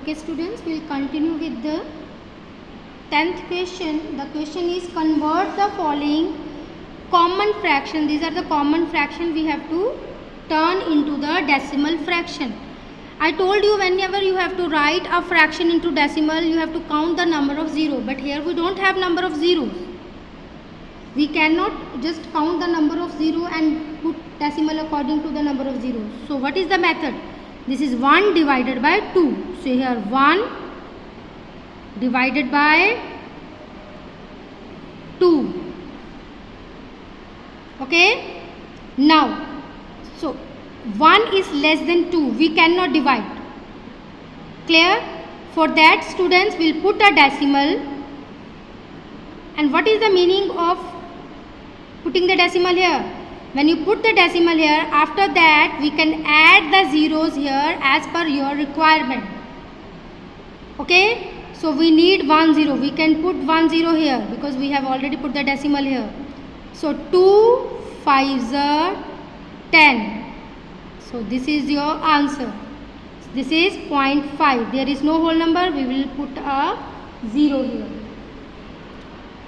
Okay students, we will continue with the 10th question. The question is convert the following common fraction. These are the common fraction we have to turn into the decimal fraction. I told you whenever you have to write a fraction into decimal, you have to count the number of 0. But here we don't have number of zeros. We cannot just count the number of 0 and put decimal according to the number of zeros. So what is the method? This is 1 divided by 2. So here 1 divided by 2. Okay. Now, so 1 is less than 2. We cannot divide. Clear? For that, students will put a decimal. And what is the meaning of putting the decimal here? When you put the decimal here, after that we can add the zeros here as per your requirement. Okay? So we need 1 0. We can put 1 0 here because we have already put the decimal here. So 2 5s are 10. So this is your answer. This is 0.5. There is no whole number. We will put a 0 here.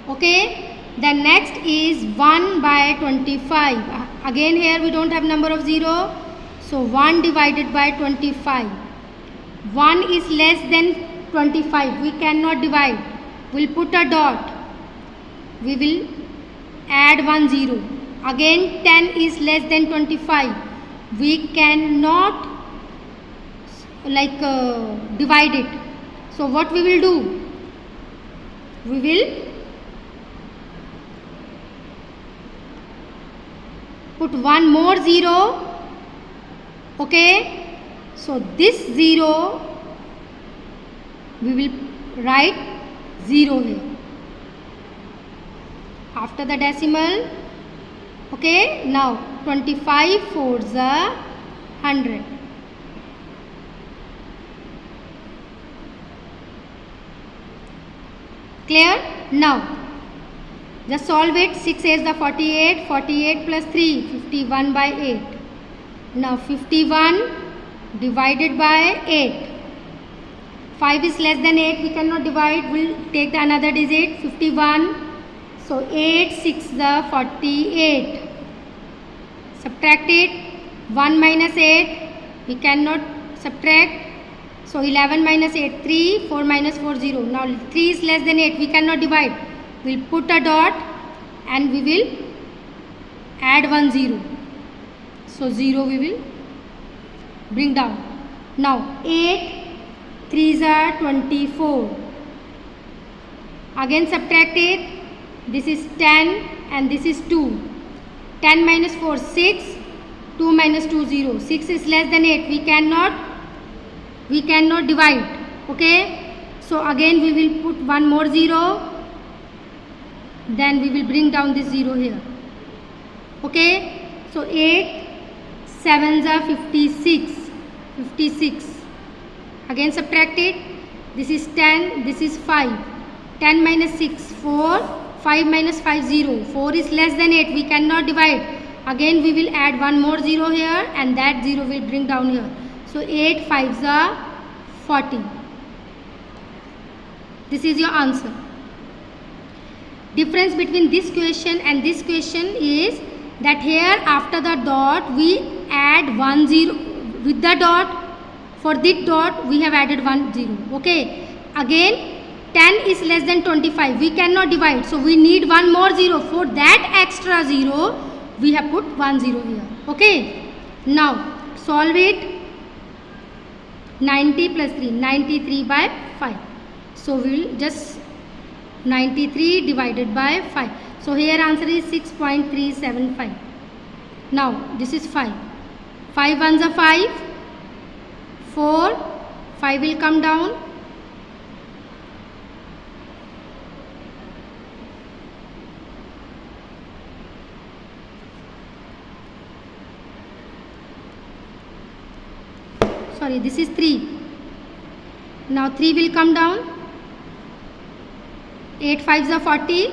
Okay? Then next is 1 by 25. Again here we don't have number of 0. So 1 divided by 25. 1 is less than 25. We cannot divide. We will put a dot. We will add 1 0. Again 10 is less than 25. We cannot divide it. So what we will do? We will put one more 0. Okay. So this 0 we will write 0 here after the decimal. Okay. Now 25 4s are 100. Clear? Now just solve it. 6 8s are 48. 48 plus 3, 51 by 8. Now 51 divided by 8. 5 is less than 8. We cannot divide. We will take the another digit. 51. So 8 6 the 48. Subtract it. 1 minus 8. We cannot subtract. So 11 minus 8 3. 4 minus 4 0. Now 3 is less than 8. We cannot divide. We will put a dot and we will add 1 0. So 0 we will bring down. Now 8 3s are 24. Again subtract it. This is 10 and this is 2. 10 minus 4 6. 2 minus 2 0. 6 is less than 8. We cannot divide. Okay. So again we will put one more 0. Then we will bring down this 0 here. Okay. So 8 7s are 56. 56. Again subtract it. This is 10. This is 5. 10 minus 6 4. 5 minus 5 0. 4 is less than 8. We cannot divide. Again we will add one more 0 here and that 0 will bring down here. So 8 5s are 40. This is your answer. Difference between this question and this question is that here after the dot we add 1 0 with the dot. For this dot we have added 1 0. Okay. Again 10 is less than 25. We cannot divide. So we need one more 0. For that extra 0 we have put 1 0 here. Okay. Now solve it. 90 plus 3. 93 by 5. So we will just 93 divided by 5. So here answer is 6.375. Now this is 5. 5 ones are 5. 4. 5 will come down. Sorry, this is 3. Now 3 will come down. 8 5s are 40.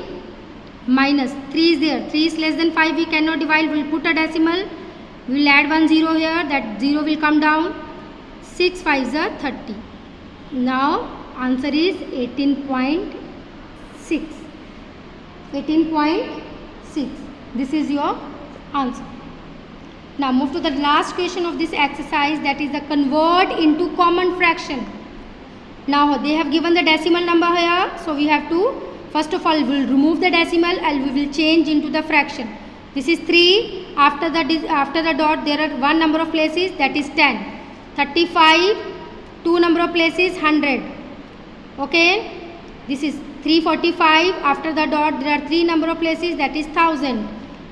Minus 3 is there. 3 is less than 5. We cannot divide. We will put a decimal. We will add 1 0 here. That 0 will come down. 6 5s are 30. Now answer is 18.6. 18.6. This is your answer. Now move to the last question of this exercise, that is the convert into common fraction. Now they have given the decimal number here, so we have to first of all we will remove the decimal and we will change into the fraction. This is 3. After the dot there are one number of places, that is 10. 35, two number of places, 100. Okay, this is 345. After the dot there are three number of places, that is 1000.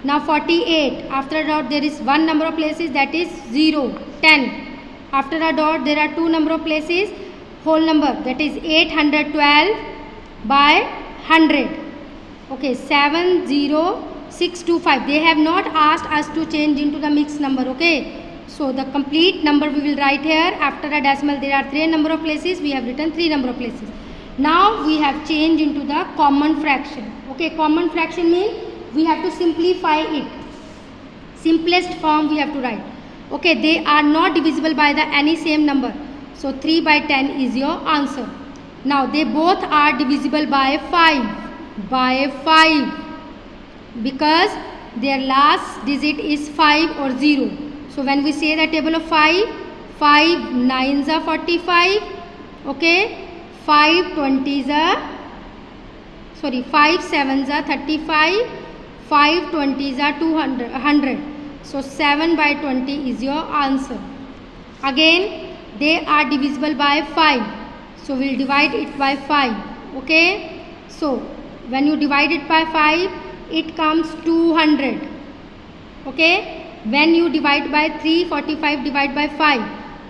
Now 48. After the dot there is one number of places, that is 0. 10. After the dot there are two number of places, whole number, that is 812 by 100. Okay, 70625. They have not asked us to change into the mixed number. Okay, so the complete number we will write here. After a decimal there are 3 number of places, we have written 3 number of places. Now we have changed into the common fraction. Okay, common fraction means we have to simplify it. Simplest form we have to write. Okay, they are not divisible by the any same number. So 3 by 10 is your answer. Now they both are divisible by 5. By 5. Because their last digit is 5 or 0. So when we say the table of 5, 5 9s are 45. Okay. 5 20s are, sorry, 5 7s are 35. 5 20s are 100. So 7 by 20 is your answer. Again, they are divisible by 5. So we will divide it by 5. Okay. So when you divide it by 5, it comes 200. Okay. When you divide by 345, divide by 5.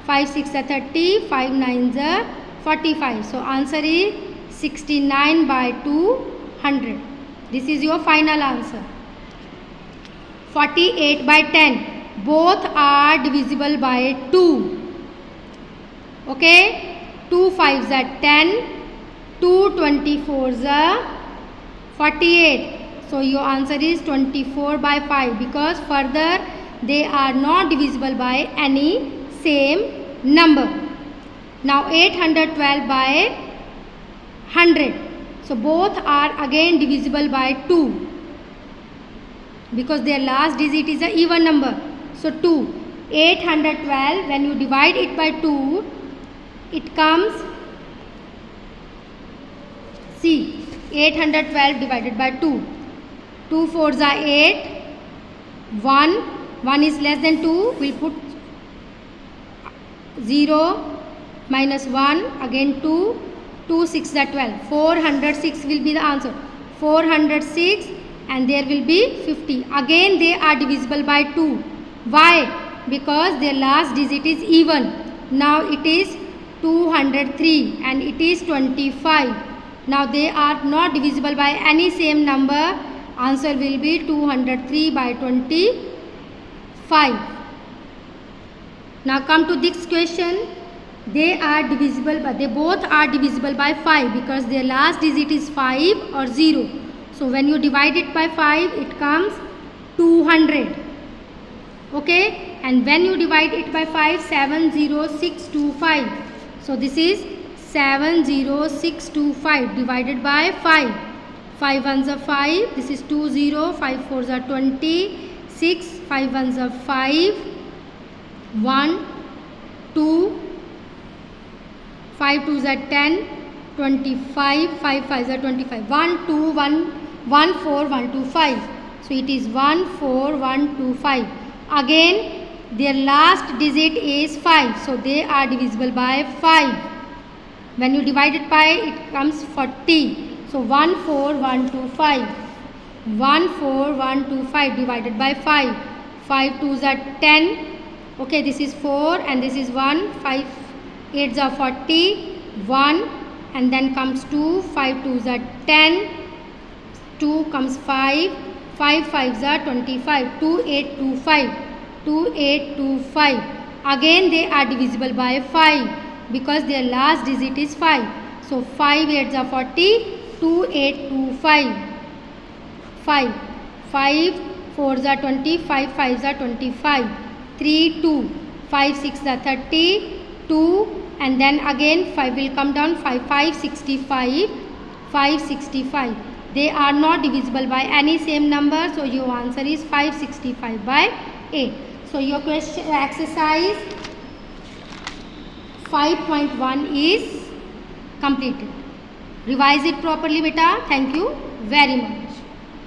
5 6 are 30. 5 9s are 45. So answer is 69 by 200. This is your final answer. 48 by 10. Both are divisible by 2. Okay. 2 5s are 10. 2 24s are 48. So your answer is 24 by 5, because further they are not divisible by any same number. Now 812 by 100. So both are again divisible by 2, because their last digit is an even number. So 2. 812, when you divide it by 2, it comes, see, 812 divided by 2. 2 4s are 8. 1 is less than 2. We'll put 0 minus 1, again 2. 2 6 are 12. 406 will be the answer. 406, and there will be 50. Again they are divisible by 2. Why? Because their last digit is even. Now it is 203 and it is 25. Now they are not divisible by any same number. Answer will be 203 by 25. Now come to this question. They are divisible, but they both are divisible by 5, because their last digit is 5 or 0. So when you divide it by 5, it comes 200. Okay, and when you divide it by 5, 70625. So this is 70625 divided by 5. 5 1s are 5. This is 20. 5 4s are 20. 6. 5 1s are 5. 1 2. 5 2s are 10. 25. 5 5s are 25. 1 2 1 1 4 1 2 5. So it is 1 4 1 2 5. Again their last digit is 5. So they are divisible by 5. When you divide it by, it comes 40. So 1 4 1 2 5. 1 4 1 2 5 divided by 5. 5 2s are 10. Okay, this is 4 and this is 1. 5 8s are 40. 1 and then comes 2. 5 2s are 10. 2 comes 5. 5 5s are 25. 2 8 2 5. 2 8 2 5. Again they are divisible by 5, because their last digit is 5. So 5 8s are 40. 2 8 2 5. 5 5 4s are 20. 5 5s are 25. 3 2. 5 6 are 30. 2 and then again 5 will come down, 565, 565. They are not divisible by any same number, so your answer is 565 by 8. So your question exercise 5.1 is completed. Revise it properly beta. Thank you very much.